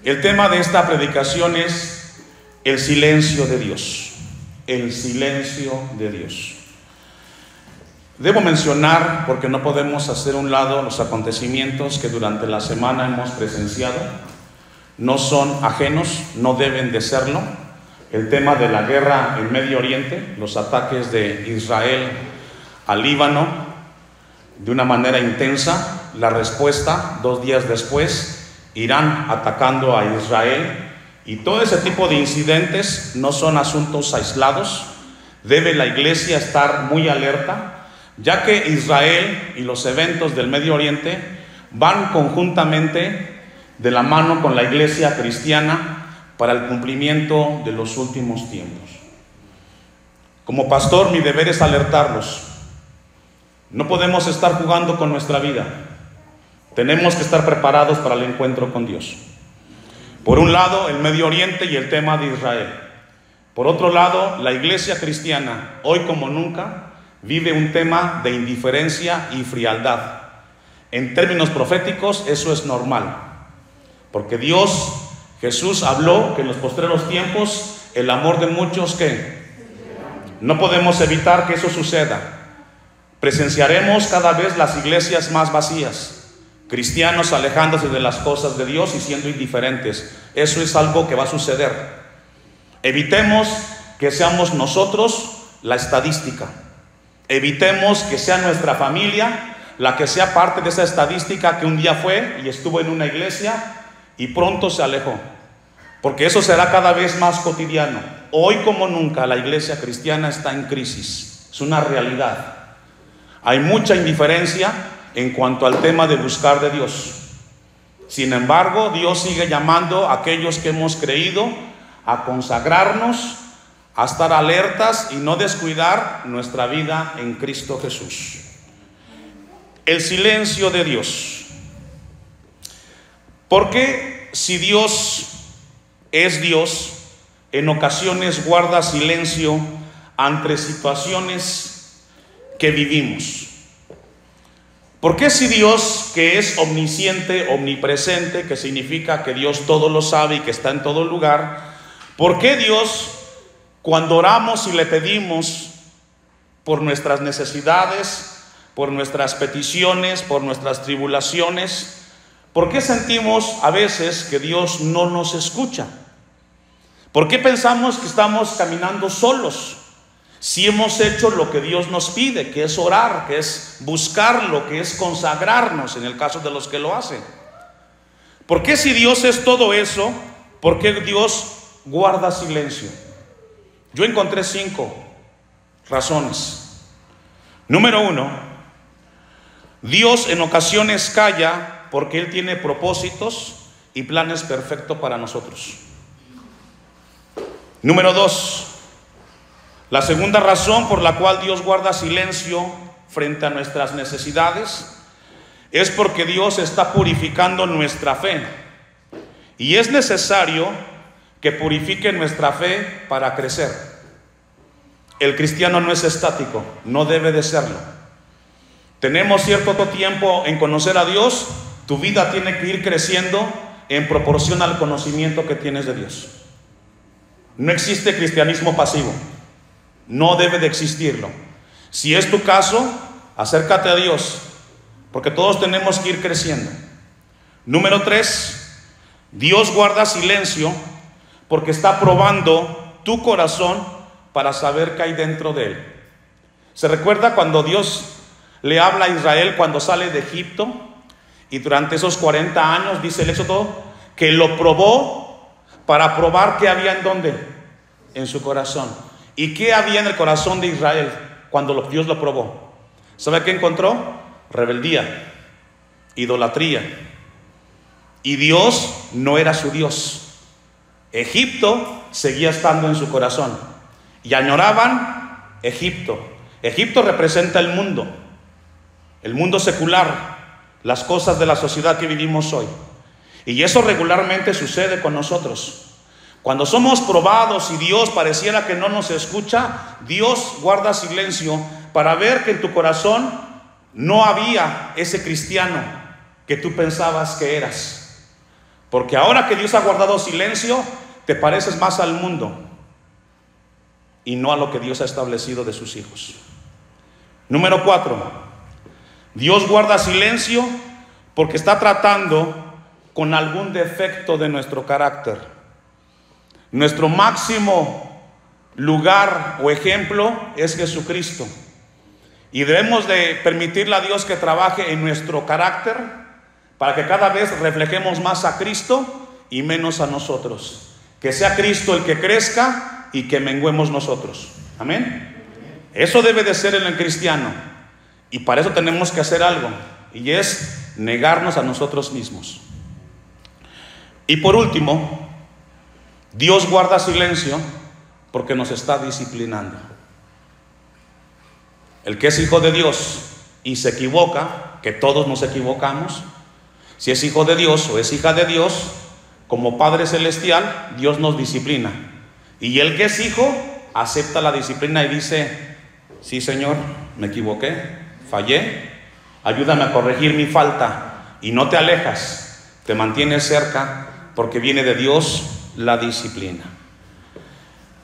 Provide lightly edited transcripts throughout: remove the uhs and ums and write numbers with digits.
El tema de esta predicación es el silencio de Dios. El silencio de Dios. Debo mencionar, porque no podemos hacer a un lado los acontecimientos que durante la semana hemos presenciado. No son ajenos, no deben de serlo. El tema de la guerra en Medio Oriente, los ataques de Israel al Líbano de una manera intensa. La respuesta, 2 días después, Irán atacando a Israel. Y todo ese tipo de incidentes no son asuntos aislados. Debe la iglesia estar muy alerta, ya que Israel y los eventos del Medio Oriente van conjuntamente de la mano con la iglesia cristiana para el cumplimiento de los últimos tiempos. Como pastor, mi deber es alertarlos. No podemos estar jugando con nuestra vida. Tenemos que estar preparados para el encuentro con Dios. Por un lado, el Medio Oriente y el tema de Israel. Por otro lado, la iglesia cristiana, hoy como nunca, vive un tema de indiferencia y frialdad. En términos proféticos, eso es normal, porque Jesús habló que en los postreros tiempos el amor de muchos, ¿qué? No podemos evitar que eso suceda. Presenciaremos cada vez las iglesias más vacías, cristianos alejándose de las cosas de Dios y siendo indiferentes. Eso es algo que va a suceder. Evitemos que seamos nosotros la estadística. Evitemos que sea nuestra familia la que sea parte de esa estadística que un día fue y estuvo en una iglesia y pronto se alejó, porque eso será cada vez más cotidiano. Hoy como nunca la iglesia cristiana está en crisis, es una realidad. Hay mucha indiferencia en cuanto al tema de buscar de Dios. Sin embargo, Dios sigue llamando a aquellos que hemos creído a consagrarnos, a estar alertas y no descuidar nuestra vida en Cristo Jesús. El silencio de Dios. Porque si Dios es Dios, en ocasiones guarda silencio ante situaciones que vivimos? ¿Por qué si Dios, que es omnisciente, omnipresente, que significa que Dios todo lo sabe y que está en todo lugar, por qué Dios, cuando oramos y le pedimos por nuestras necesidades, por nuestras peticiones, por nuestras tribulaciones, por qué sentimos a veces que Dios no nos escucha? ¿Por qué pensamos que estamos caminando solos si hemos hecho lo que Dios nos pide, que es orar, que es buscarlo, que es consagrarnos en el caso de los que lo hacen? ¿Por qué si Dios es todo eso, por qué Dios guarda silencio? Yo encontré 5 razones. Número 1, Dios en ocasiones calla porque Él tiene propósitos y planes perfectos para nosotros. Número 2, la segunda razón por la cual Dios guarda silencio frente a nuestras necesidades es porque Dios está purificando nuestra fe. Y es necesario que purifique nuestra fe para crecer. El cristiano no es estático, no debe de serlo. Tenemos cierto tiempo en conocer a Dios, tu vida tiene que ir creciendo en proporción al conocimiento que tienes de Dios. No existe cristianismo pasivo, no debe de existirlo. Si es tu caso, acércate a Dios, porque todos tenemos que ir creciendo. Número 3, Dios guarda silencio porque está probando tu corazón para saber qué hay dentro de él. ¿Se recuerda cuando Dios le habla a Israel cuando sale de Egipto? Y durante esos 40 años, dice el Éxodo, que lo probó para probar qué había en dónde, en su corazón. ¿Y qué había en el corazón de Israel cuando Dios lo probó? ¿Sabe qué encontró? Rebeldía, idolatría. Y Dios no era su Dios. Egipto seguía estando en su corazón y añoraban Egipto. Egipto representa el mundo secular, las cosas de la sociedad que vivimos hoy. Y eso regularmente sucede con nosotros. Cuando somos probados y Dios pareciera que no nos escucha, Dios guarda silencio para ver que en tu corazón no había ese cristiano que tú pensabas que eras. Porque ahora que Dios ha guardado silencio, te pareces más al mundo y no a lo que Dios ha establecido de sus hijos. Número 4, Dios guarda silencio porque está tratando con algún defecto de nuestro carácter. Nuestro máximo lugar o ejemplo es Jesucristo, y debemos de permitirle a Dios que trabaje en nuestro carácter para que cada vez reflejemos más a Cristo y menos a nosotros. Que sea Cristo el que crezca y que menguemos nosotros. Amén. Eso debe de ser en el cristiano, y para eso tenemos que hacer algo, y es negarnos a nosotros mismos. Y por último, Dios guarda silencio porque nos está disciplinando. El que es hijo de Dios y se equivoca, que todos nos equivocamos, si es hijo de Dios o es hija de Dios, como Padre Celestial, Dios nos disciplina. Y el que es hijo acepta la disciplina y dice: sí, Señor, me equivoqué, fallé, ayúdame a corregir mi falta. Y no te alejas, te mantienes cerca, porque viene de Dios la disciplina.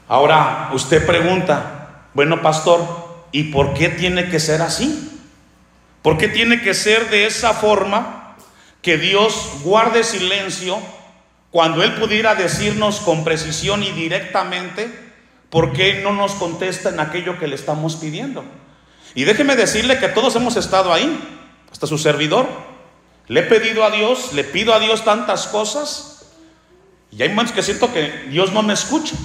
Ahora usted pregunta: bueno, pastor, ¿y por qué tiene que ser así? ¿Por qué tiene que ser de esa forma, que Dios guarde silencio cuando Él pudiera decirnos con precisión y directamente? ¿Por qué no nos contesta en aquello que le estamos pidiendo? Y déjeme decirle que todos hemos estado ahí, hasta su servidor. Le he pedido a Dios, le pido a Dios tantas cosas, y hay momentos que siento que Dios no me escucha.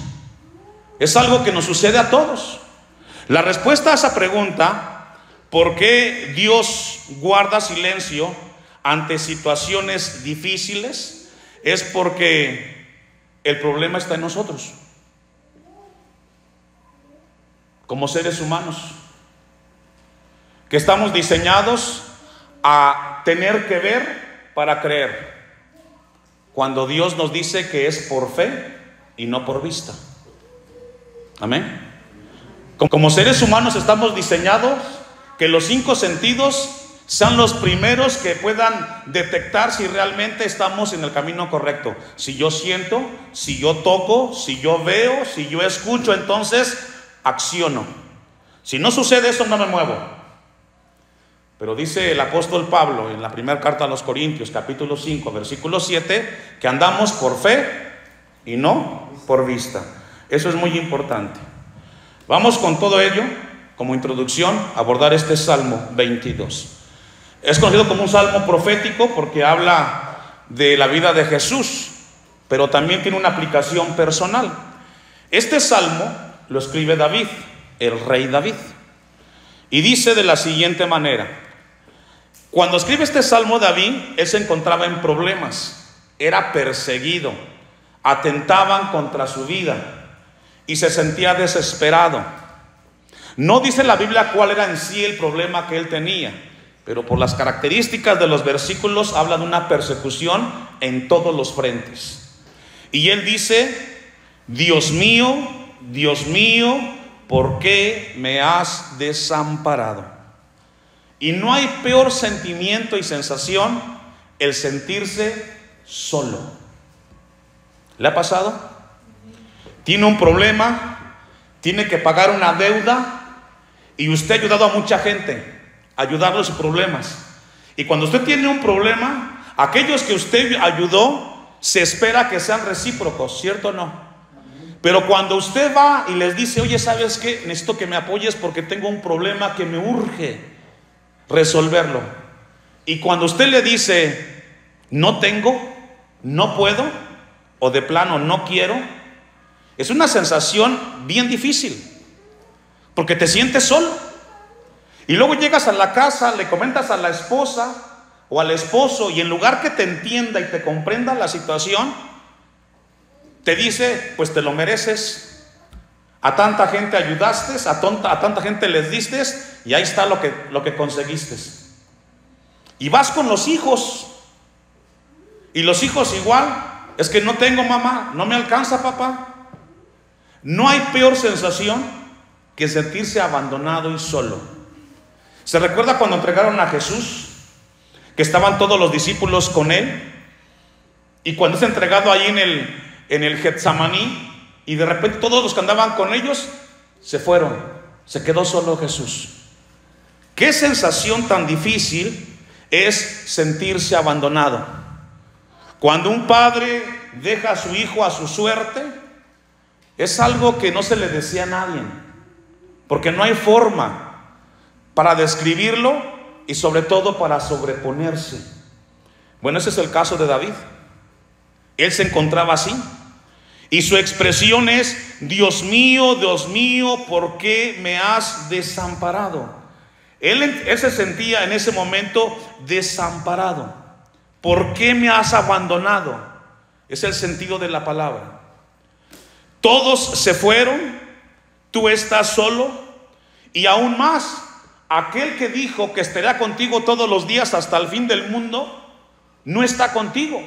Es algo que nos sucede a todos. La respuesta a esa pregunta, ¿por qué Dios guarda silencio ante situaciones difíciles?, es porque el problema está en nosotros, como seres humanos, que estamos diseñados a tener que ver para creer, cuando Dios nos dice que es por fe y no por vista. Amén. Como seres humanos estamos diseñados que los 5 sentidos sean los primeros que puedan detectar si realmente estamos en el camino correcto. Si yo siento, si yo toco, si yo veo, si yo escucho, entonces acciono. Si no sucede eso, no me muevo. Pero dice el apóstol Pablo en la primera carta a los Corintios, capítulo 5, versículo 7, que andamos por fe y no por vista. Eso es muy importante. Vamos con todo ello, como introducción, a abordar este Salmo 22. Es conocido como un salmo profético porque habla de la vida de Jesús, pero también tiene una aplicación personal. Este salmo lo escribe David, el rey David, y dice de la siguiente manera: cuando escribe este salmo David, él se encontraba en problemas, era perseguido, atentaban contra su vida y se sentía desesperado. No dice la Biblia cuál era en sí el problema que él tenía, pero por las características de los versículos habla de una persecución en todos los frentes. Y él dice: Dios mío, ¿por qué me has desamparado? Y no hay peor sentimiento y sensación el sentirse solo. ¿Le ha pasado? Tiene un problema, tiene que pagar una deuda, y usted ha ayudado a mucha gente, ayudarlos a sus problemas. Y cuando usted tiene un problema, aquellos que usted ayudó, se espera que sean recíprocos, ¿cierto o no? Pero cuando usted va y les dice: oye, ¿sabes qué? Necesito que me apoyes porque tengo un problema que me urge resolverlo. Y cuando usted le dice: no tengo, no puedo, o de plano no quiero, es una sensación bien difícil, porque te sientes solo. Y luego llegas a la casa, le comentas a la esposa o al esposo, y en lugar que te entienda y te comprenda la situación, te dice: pues te lo mereces, a tanta gente ayudaste, a tanta gente les diste, y ahí está lo que conseguiste. Y vas con los hijos, y los hijos igual: es que no tengo, mamá, no me alcanza, papá. No hay peor sensación que sentirse abandonado y solo. ¿Se recuerda cuando entregaron a Jesús, que estaban todos los discípulos con él? Y cuando es entregado ahí en el Getsemaní, y de repente todos los que andaban con ellos se fueron, se quedó solo Jesús. Qué sensación tan difícil es sentirse abandonado. Cuando un padre deja a su hijo a su suerte, es algo que no se le decía a nadie, porque no hay forma para describirlo y sobre todo para sobreponerse. Bueno, ese es el caso de David. Él se encontraba así, y su expresión es: Dios mío, ¿por qué me has desamparado? Él se sentía en ese momento desamparado. ¿Por qué me has abandonado? Es el sentido de la palabra. Todos se fueron, tú estás solo, y aún más, aquel que dijo que estaría contigo todos los días hasta el fin del mundo, no está contigo.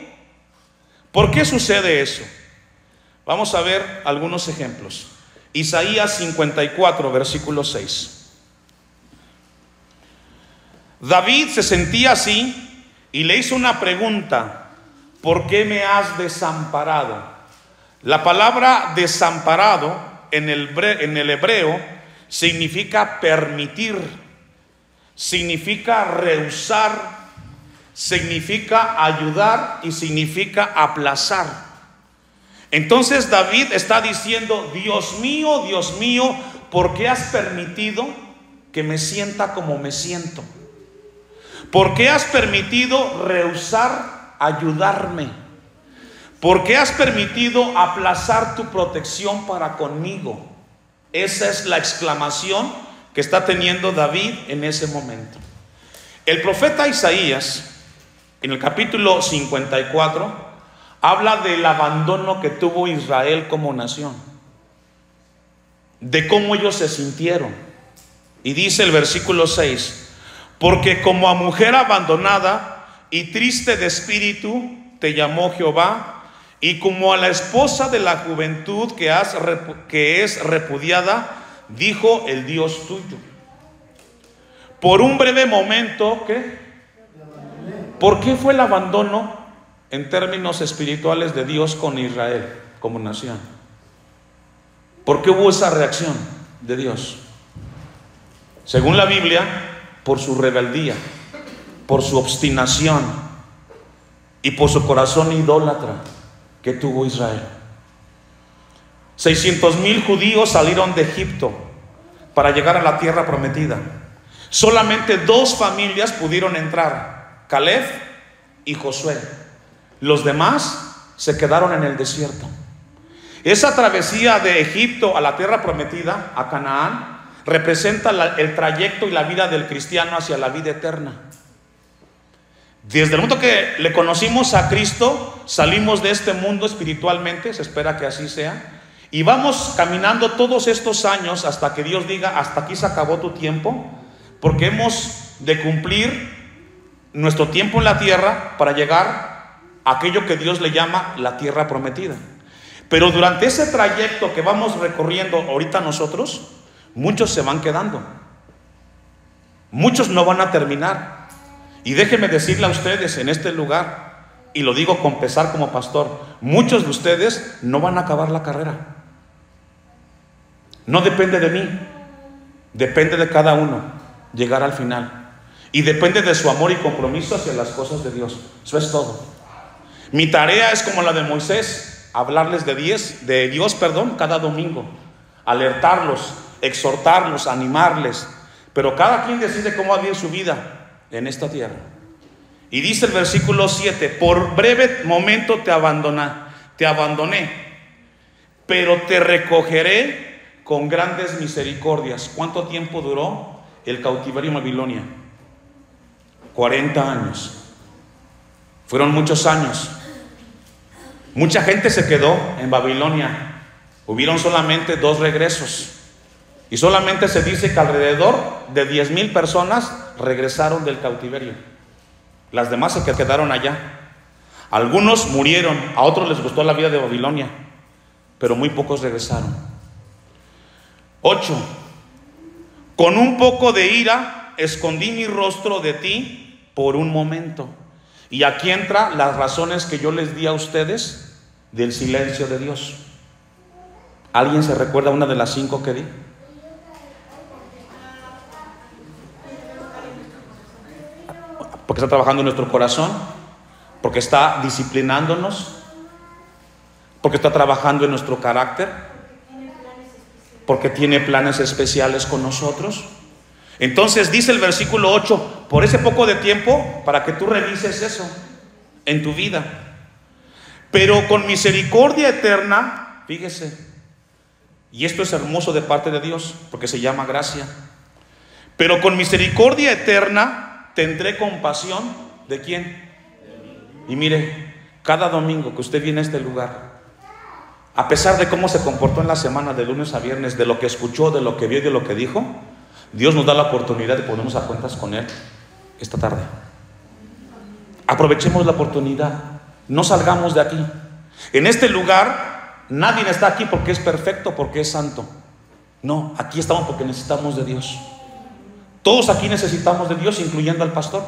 ¿Por qué sucede eso? Vamos a ver algunos ejemplos. Isaías 54, versículo 6. David se sentía así y le hizo una pregunta: ¿por qué me has desamparado? La palabra desamparado en el hebreo significa permitir, significa rehusar, significa ayudar y significa aplazar. Entonces David está diciendo: Dios mío, ¿por qué has permitido que me sienta como me siento? ¿Por qué has permitido rehusar ayudarme? ¿Por qué has permitido aplazar tu protección para conmigo? Esa es la exclamación que está teniendo David en ese momento. El profeta Isaías, en el capítulo 54, habla del abandono que tuvo Israel como nación, de cómo ellos se sintieron. Y dice el versículo 6: porque como a mujer abandonada y triste de espíritu te llamó Jehová, y como a la esposa de la juventud que es repudiada, dijo el Dios tuyo. Por un breve momento, ¿qué? ¿Por qué fue el abandono en términos espirituales de Dios con Israel como nación? ¿Por qué hubo esa reacción de Dios? Según la Biblia, por su rebeldía, por su obstinación y por su corazón idólatra que tuvo Israel. 600,000 judíos salieron de Egipto para llegar a la tierra prometida. Solamente 2 familias pudieron entrar: Caleb y Josué. Los demás se quedaron en el desierto. Esa travesía de Egipto a la tierra prometida, a Canaán, representa el trayecto y la vida del cristiano hacia la vida eterna. Desde el momento que le conocimos a Cristo, salimos de este mundo espiritualmente, se espera que así sea, y vamos caminando todos estos años hasta que Dios diga: hasta aquí se acabó tu tiempo, porque hemos de cumplir nuestro tiempo en la tierra para llegar a aquello que Dios le llama la tierra prometida. Pero durante ese trayecto que vamos recorriendo ahorita nosotros, muchos se van quedando, muchos no van a terminar. Y déjenme decirle a ustedes en este lugar, y lo digo con pesar como pastor, muchos de ustedes no van a acabar la carrera. No depende de mí, depende de cada uno llegar al final, y depende de su amor y compromiso hacia las cosas de Dios. Eso es todo. Mi tarea es como la de Moisés: hablarles de Dios, cada domingo, alertarlos, exhortarlos, animarles, pero cada quien decide cómo vivir su vida en esta tierra. Y dice el versículo 7: por breve momento te abandoné, pero te recogeré con grandes misericordias. ¿Cuánto tiempo duró el cautiverio en Babilonia? 40 años. Fueron muchos años. Mucha gente se quedó en Babilonia. Hubieron solamente 2 regresos. Y solamente se dice que alrededor de 10,000 personas regresaron del cautiverio. Las demás se quedaron allá. Algunos murieron, a otros les gustó la vida de Babilonia, pero muy pocos regresaron. 8. Con un poco de ira escondí mi rostro de ti por un momento. Y aquí entra las razones que yo les di a ustedes del silencio de Dios. ¿Alguien se recuerda una de las 5 que di? Porque está trabajando en nuestro corazón, porque está disciplinándonos, porque está trabajando en nuestro carácter, porque tiene planes especiales con nosotros. Entonces dice el versículo 8, por ese poco de tiempo, para que tú revises eso en tu vida. Pero con misericordia eterna, fíjese, y esto es hermoso de parte de Dios, porque se llama gracia. Pero con misericordia eterna tendré compasión, ¿de quién? Y mire, cada domingo que usted viene a este lugar, a pesar de cómo se comportó en la semana de lunes a viernes, de lo que escuchó, de lo que vio y de lo que dijo, Dios nos da la oportunidad de ponernos a cuentas con Él esta tarde. Aprovechemos la oportunidad, no salgamos de aquí. En este lugar nadie está aquí porque es perfecto, porque es santo. No, aquí estamos porque necesitamos de Dios. Todos aquí necesitamos de Dios, incluyendo al pastor.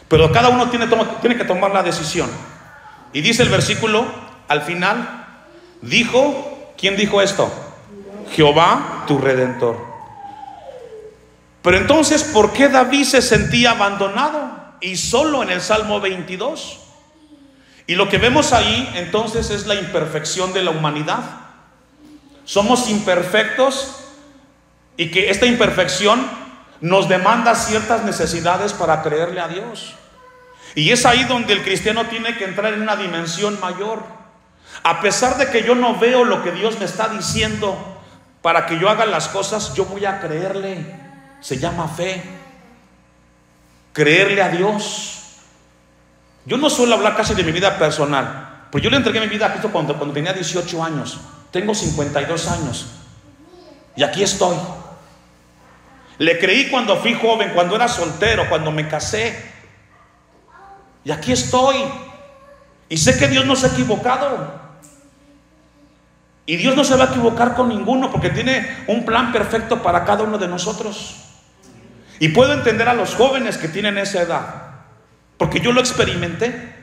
Pero cada uno tiene que tomar la decisión. Y dice el versículo al final, dijo, ¿quién dijo esto? Jehová tu Redentor. Pero entonces, ¿por qué David se sentía abandonado y solo en el Salmo 22? Y lo que vemos ahí entonces es la imperfección de la humanidad. Somos imperfectos y que esta imperfección nos demanda ciertas necesidades para creerle a Dios. Y es ahí donde el cristiano tiene que entrar en una dimensión mayor. A pesar de que yo no veo lo que Dios me está diciendo para que yo haga las cosas, yo voy a creerle. Se llama fe. Creerle a Dios. Yo no suelo hablar casi de mi vida personal, pero yo le entregué mi vida a Cristo cuando tenía 18 años. Tengo 52 años y aquí estoy. Le creí cuando fui joven, cuando era soltero, cuando me casé, y aquí estoy. Y sé que Dios no se ha equivocado, y Dios no se va a equivocar con ninguno, porque tiene un plan perfecto para cada uno de nosotros. Y puedo entender a los jóvenes que tienen esa edad, porque yo lo experimenté.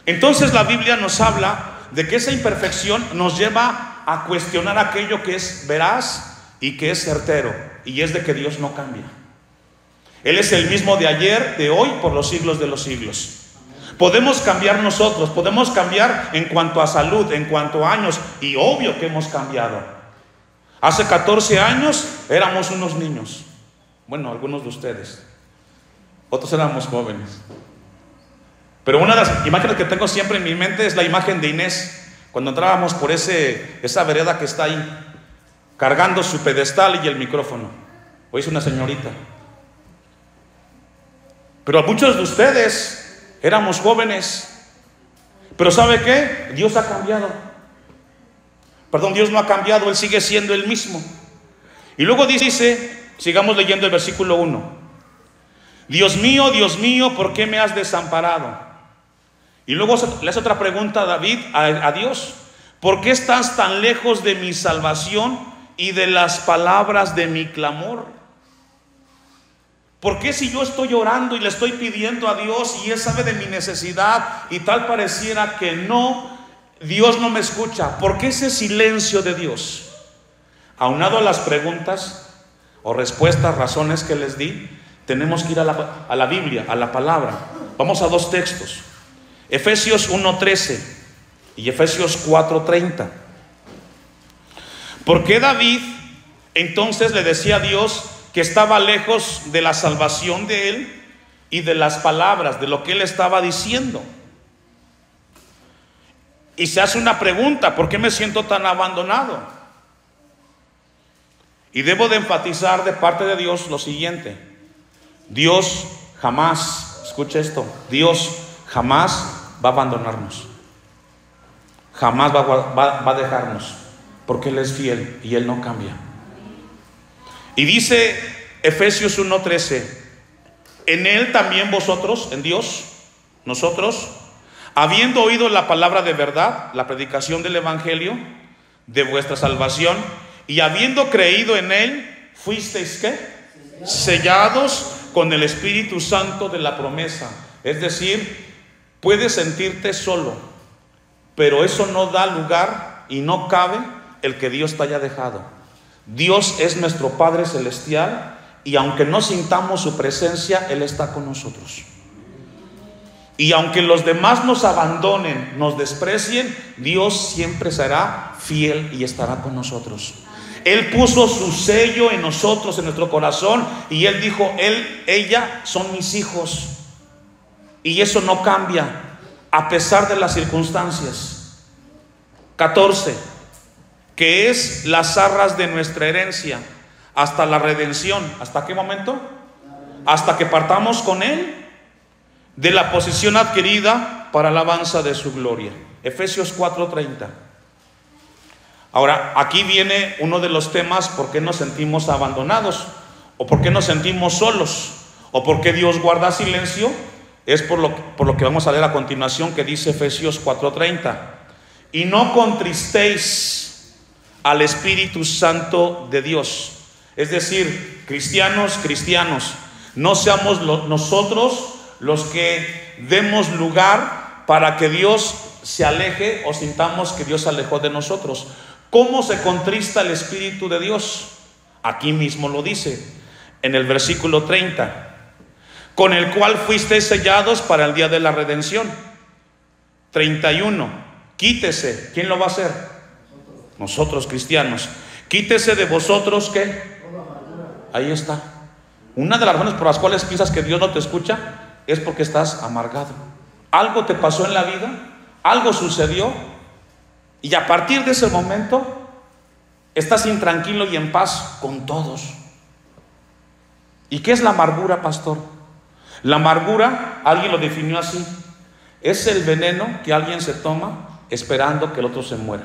Entonces la Biblia nos habla de que esa imperfección nos lleva a cuestionar aquello que es veraz y que es certero, y es de que Dios no cambia. Él es el mismo de ayer, de hoy, por los siglos de los siglos. Podemos cambiar nosotros, podemos cambiar en cuanto a salud, en cuanto a años, y obvio que hemos cambiado. Hace 14 años éramos unos niños. Bueno, algunos de ustedes. Otros éramos jóvenes. Pero una de las imágenes que tengo siempre en mi mente es la imagen de Inés, cuando entrábamos por esa vereda que está ahí, cargando su pedestal y el micrófono. Hoy es una señorita. Pero muchos de ustedes éramos jóvenes. Pero ¿sabe qué? Dios ha cambiado. Perdón, Dios no ha cambiado, Él sigue siendo el mismo. Y luego dice, sigamos leyendo el versículo 1. Dios mío, ¿por qué me has desamparado? Y luego le hace otra pregunta a David, a Dios. ¿Por qué estás tan lejos de mi salvación y de las palabras de mi clamor? ¿Por qué si yo estoy orando y le estoy pidiendo a Dios y Él sabe de mi necesidad y tal pareciera que no, Dios no me escucha? ¿Por qué ese silencio de Dios? Aunado a las preguntas o respuestas, razones que les di, tenemos que ir a la Biblia, a la palabra. Vamos a dos textos, Efesios 1:13 y Efesios 4:30. ¿Por qué David entonces le decía a Dios que estaba lejos de la salvación de él y de las palabras, de lo que él estaba diciendo? Y se hace una pregunta: ¿por qué me siento tan abandonado? Y debo de enfatizar de parte de Dios lo siguiente: Dios jamás, escucha esto, Dios jamás va a abandonarnos, jamás va a dejarnos, porque Él es fiel y Él no cambia. Y dice Efesios 1:13, en Él también vosotros, en Dios, nosotros, habiendo oído la palabra de verdad, la predicación del evangelio de vuestra salvación, y habiendo creído en Él, fuisteis ¿qué? Sellados con el Espíritu Santo de la promesa. Es decir, puedes sentirte solo, pero eso no da lugar y no cabe el que Dios te haya dejado. Dios es nuestro Padre Celestial y aunque no sintamos su presencia, Él está con nosotros. Y aunque los demás nos abandonen, nos desprecien, Dios siempre será fiel y estará con nosotros. Él puso su sello en nosotros, en nuestro corazón, y Él dijo, ella son mis hijos. Y eso no cambia a pesar de las circunstancias. 14, que es las arras de nuestra herencia hasta la redención. ¿Hasta qué momento? Hasta que partamos con Él de la posición adquirida para alabanza de su gloria. Efesios 4:30. Ahora, aquí viene uno de los temas: ¿por qué nos sentimos abandonados? ¿O por qué nos sentimos solos? ¿O por qué Dios guarda silencio? Es por lo que vamos a leer a continuación, que dice Efesios 4:30. Y no contristéis al Espíritu Santo de Dios. Es decir, cristianos, no seamos nosotros los que demos lugar para que Dios se aleje o sintamos que Dios se alejó de nosotros. ¿Cómo se contrista el Espíritu de Dios? Aquí mismo lo dice, en el versículo 30. Con el cual fuisteis sellados para el día de la redención. 31. Quítese. ¿Quién lo va a hacer? Nosotros, cristianos. Quítese de vosotros, ¿qué? Ahí está. Una de las razones por las cuales piensas que Dios no te escucha es porque estás amargado. Algo te pasó en la vida, algo sucedió, y a partir de ese momento estás intranquilo y en paz con todos. ¿Y qué es la amargura, pastor? La amargura, alguien lo definió así: es el veneno que alguien se toma esperando que el otro se muera.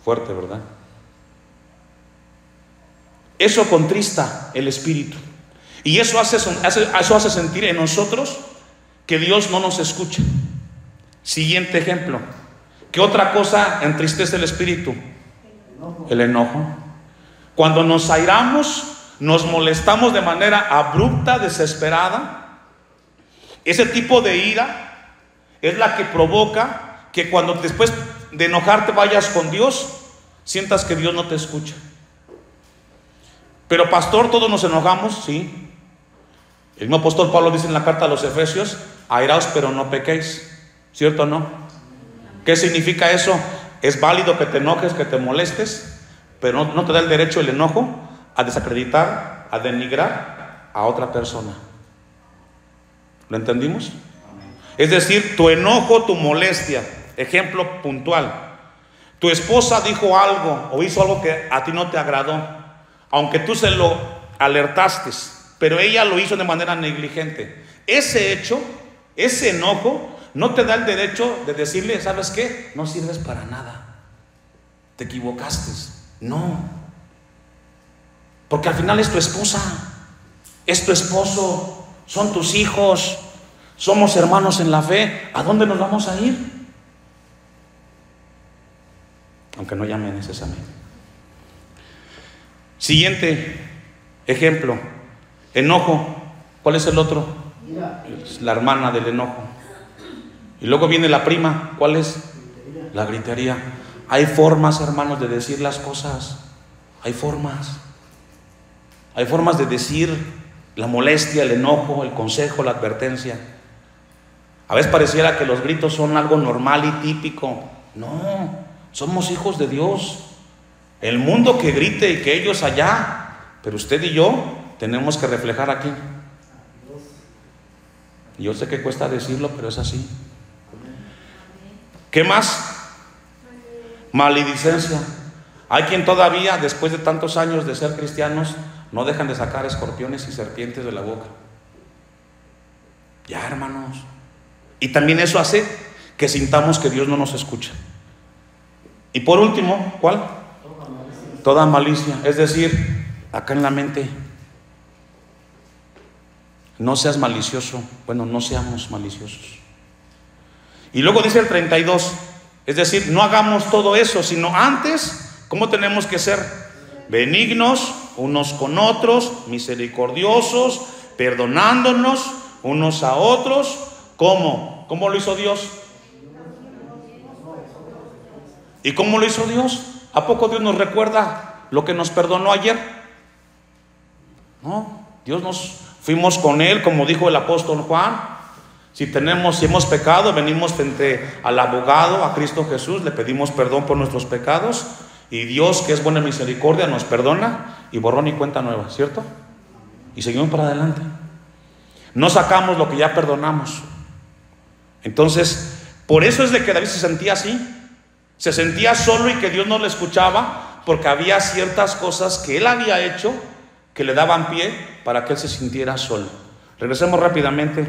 Fuerte, ¿verdad? Eso contrista el espíritu. Y eso hace sentir en nosotros que Dios no nos escucha. Siguiente ejemplo. ¿Qué otra cosa entristece el espíritu? El enojo. Cuando nos airamos, nos molestamos de manera abrupta, desesperada. Ese tipo de ira es la que provoca que cuando después de enojarte vayas con Dios, sientas que Dios no te escucha. Pero pastor, todos nos enojamos, sí. El mismo apóstol Pablo dice en la carta a los Efesios: airaos pero no pequéis. ¿Cierto o no? ¿Qué significa eso? Es válido que te enojes, que te molestes, pero no te da el derecho el enojo a desacreditar, a denigrar a otra persona. ¿Lo entendimos? Es decir, tu enojo, tu molestia. Ejemplo puntual: tu esposa dijo algo o hizo algo que a ti no te agradó, aunque tú se lo alertaste, pero ella lo hizo de manera negligente. Ese hecho, ese enojo, no te da el derecho de decirle: ¿sabes qué? No sirves para nada, te equivocaste. No, porque al final es tu esposa, es tu esposo, son tus hijos, somos hermanos en la fe. ¿A dónde nos vamos a ir? Aunque no llamen ese amén. Siguiente ejemplo: enojo. ¿Cuál es el otro? Es la hermana del enojo. Y luego viene la prima. ¿Cuál es? La gritería. Hay formas, hermanos, de decir las cosas. Hay formas. Hay formas de decir la molestia, el enojo, el consejo, la advertencia. A veces pareciera que los gritos son algo normal y típico. No, somos hijos de Dios. El mundo que grite y que ellos allá, pero usted y yo tenemos que reflejar aquí. Yo sé que cuesta decirlo, pero es así. ¿Qué más? Maledicencia. Hay quien todavía, después de tantos años de ser cristianos, no dejan de sacar escorpiones y serpientes de la boca. Ya, hermanos. Y también eso hace que sintamos que Dios no nos escucha. Y por último, ¿cuál? Toda malicia. Es decir, acá en la mente: no seas malicioso. Bueno, no seamos maliciosos. Y luego dice el 32, es decir, no hagamos todo eso, sino antes, ¿cómo tenemos que ser? Benignos, unos con otros, misericordiosos, perdonándonos unos a otros. ¿Cómo? ¿Cómo lo hizo Dios? ¿Y cómo lo hizo Dios? ¿A poco Dios nos recuerda lo que nos perdonó ayer? No, Dios fuimos con Él, como dijo el apóstol Juan. Si hemos pecado, venimos frente al abogado, a Cristo Jesús, le pedimos perdón por nuestros pecados, y Dios, que es buena misericordia, nos perdona y borrón y cuenta nueva, ¿cierto? Y seguimos para adelante. No sacamos lo que ya perdonamos. Entonces, por eso es de que David se sentía así. Se sentía solo y que Dios no le escuchaba, porque había ciertas cosas que él había hecho que le daban pie para que él se sintiera solo. Regresemos rápidamente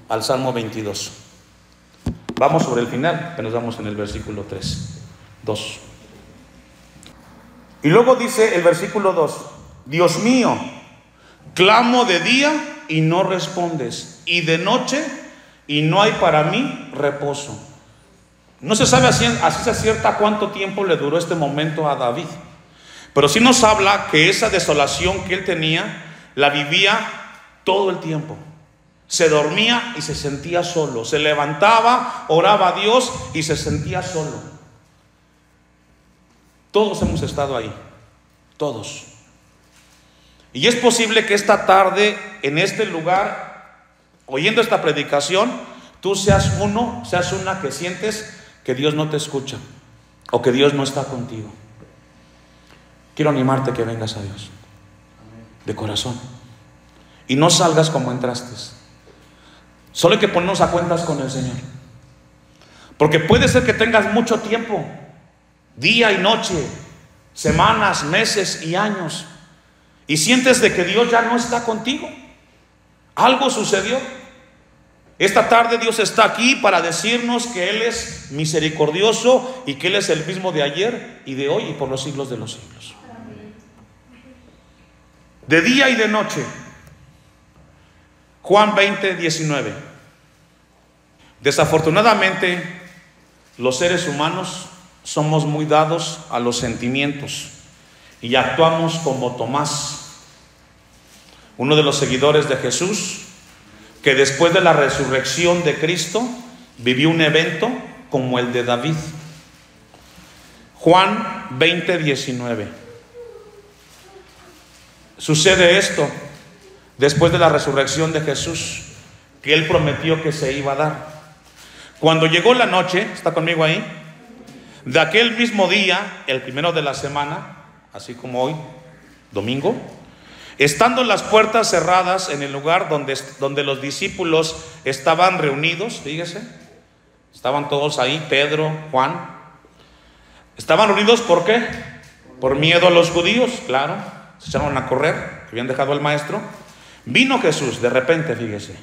al Salmo 22. Vamos sobre el final, que nos vamos en el versículo 2. Y luego dice el versículo 2: Dios mío, clamo de día y no respondes, y de noche y no hay para mí reposo. No se sabe así se cierta cuánto tiempo le duró este momento a David, pero sí nos habla que esa desolación que él tenía la vivía todo el tiempo. Se dormía y se sentía solo, se levantaba, oraba a Dios y se sentía solo. Todos hemos estado ahí, todos. Y es posible que esta tarde, en este lugar, oyendo esta predicación, tú seas una que sientes que Dios no te escucha, o que Dios no está contigo. Quiero animarte que vengas a Dios de corazón y no salgas como entraste. Solo hay que ponernos a cuentas con el Señor, porque puede ser que tengas mucho tiempo, día y noche, semanas, meses y años, y sientes de que Dios ya no está contigo. Algo sucedió. Esta tarde Dios está aquí para decirnos que Él es misericordioso y que Él es el mismo de ayer y de hoy y por los siglos de los siglos. De día y de noche. Juan 20:19. Desafortunadamente, los seres humanos somos muy dados a los sentimientos y actuamos como Tomás, uno de los seguidores de Jesús, que después de la resurrección de Cristo vivió un evento como el de David. Juan 20:19. Sucede esto después de la resurrección de Jesús, que Él prometió que se iba a dar. Cuando llegó la noche, ¿está conmigo ahí?, de aquel mismo día, el primero de la semana, así como hoy, domingo, estando las puertas cerradas en el lugar donde los discípulos estaban reunidos, fíjese, estaban todos ahí, Pedro, Juan, estaban reunidos, ¿por qué? Por miedo a los judíos, claro, se echaron a correr, que habían dejado al maestro. Vino Jesús de repente, fíjese,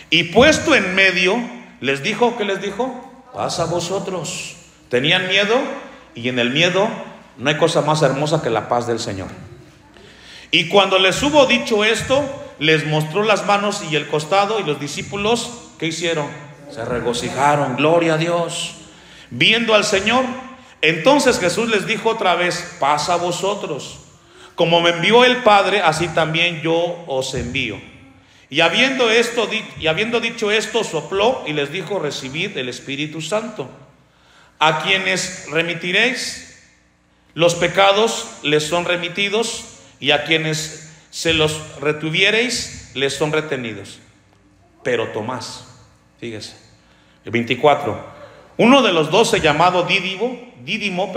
y puesto en medio, les dijo, ¿qué les dijo? Paz a vosotros. Tenían miedo, y en el miedo no hay cosa más hermosa que la paz del Señor. Y cuando les hubo dicho esto, les mostró las manos y el costado, y los discípulos, ¿qué hicieron? Se regocijaron, gloria a Dios, viendo al Señor. Entonces Jesús les dijo otra vez, paz a vosotros. Como me envió el Padre, así también yo os envío. Y habiendo dicho esto, sopló y les dijo, recibid el Espíritu Santo. A quienes remitiréis los pecados les son remitidos, y a quienes se los retuviereis les son retenidos. Pero Tomás, fíjese, el 24, uno de los 12, llamado Dídimo,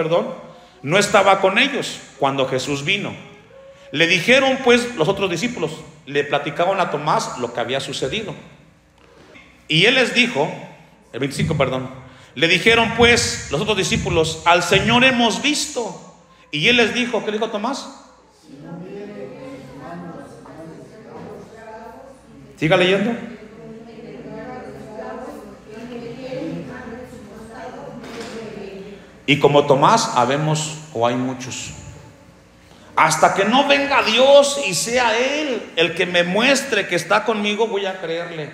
no estaba con ellos cuando Jesús vino. Le dijeron pues los otros discípulos, le platicaban a Tomás lo que había sucedido. Y él les dijo, el 25, le dijeron pues los otros discípulos, al Señor hemos visto. Y él les dijo, ¿qué le dijo Tomás? Siga leyendo. Y como Tomás, habemos o hay muchos. Hasta que no venga Dios y sea Él el que me muestre que está conmigo, voy a creerle.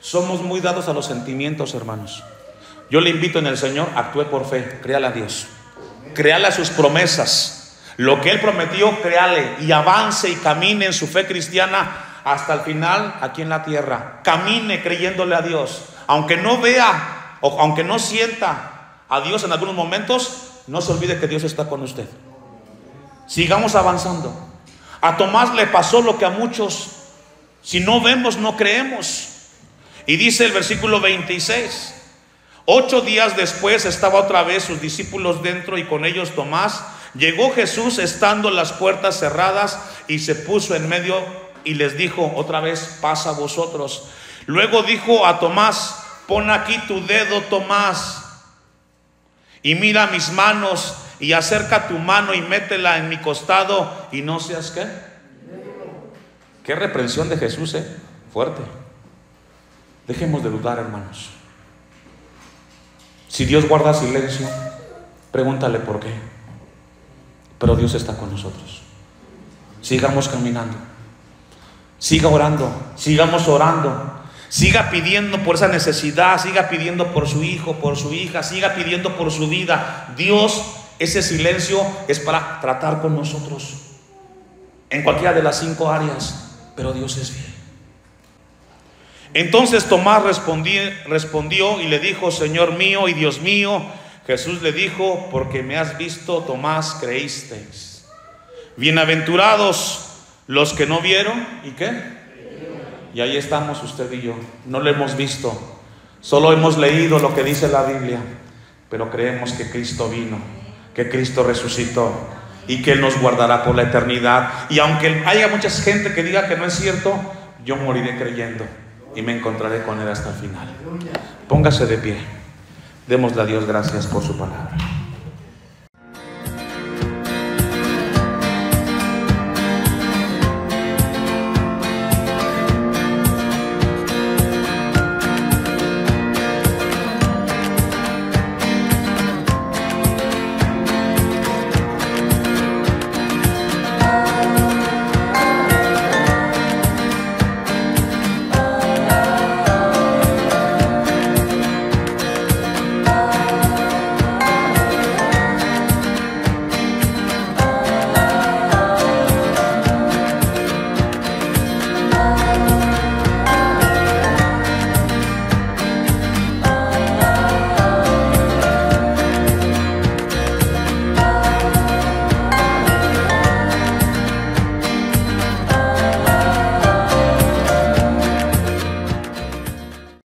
Somos muy dados a los sentimientos, hermanos. Yo le invito en el Señor, actúe por fe, créale a Dios, créale a sus promesas. Lo que Él prometió, créale y avance y camine en su fe cristiana hasta el final aquí en la tierra. Camine creyéndole a Dios. Aunque no vea o aunque no sienta a Dios en algunos momentos, no se olvide que Dios está con usted. Sigamos avanzando. A Tomás le pasó lo que a muchos: si no vemos, no creemos. Y dice el versículo 26: 8 días después estaba otra vez sus discípulos dentro y con ellos Tomás. Llegó Jesús estando las puertas cerradas y se puso en medio y les dijo otra vez: paz a vosotros. Luego dijo a Tomás: pon aquí tu dedo, Tomás, y mira mis manos, y acerca tu mano y métela en mi costado, y no seas ¿qué? Qué reprensión de Jesús, fuerte. Dejemos de dudar, hermanos. Si Dios guarda silencio, pregúntale por qué. Pero Dios está con nosotros. Sigamos caminando. Siga orando. Sigamos orando. Siga pidiendo por esa necesidad. Siga pidiendo por su hijo, por su hija. Siga pidiendo por su vida. Dios, ese silencio es para tratar con nosotros en cualquiera de las 5 áreas. Pero Dios es fiel. Entonces Tomás respondió y le dijo: Señor mío y Dios mío. Jesús le dijo: porque me has visto, Tomás, creísteis. Bienaventurados los que no vieron y ¿qué? Y ahí estamos usted y yo. No lo hemos visto, solo hemos leído lo que dice la Biblia, pero creemos que Cristo vino, que Cristo resucitó y que Él nos guardará por la eternidad. Y aunque haya mucha gente que diga que no es cierto, yo moriré creyendo y me encontraré con Él hasta el final. Póngase de pie. Démosle a Dios gracias por su palabra.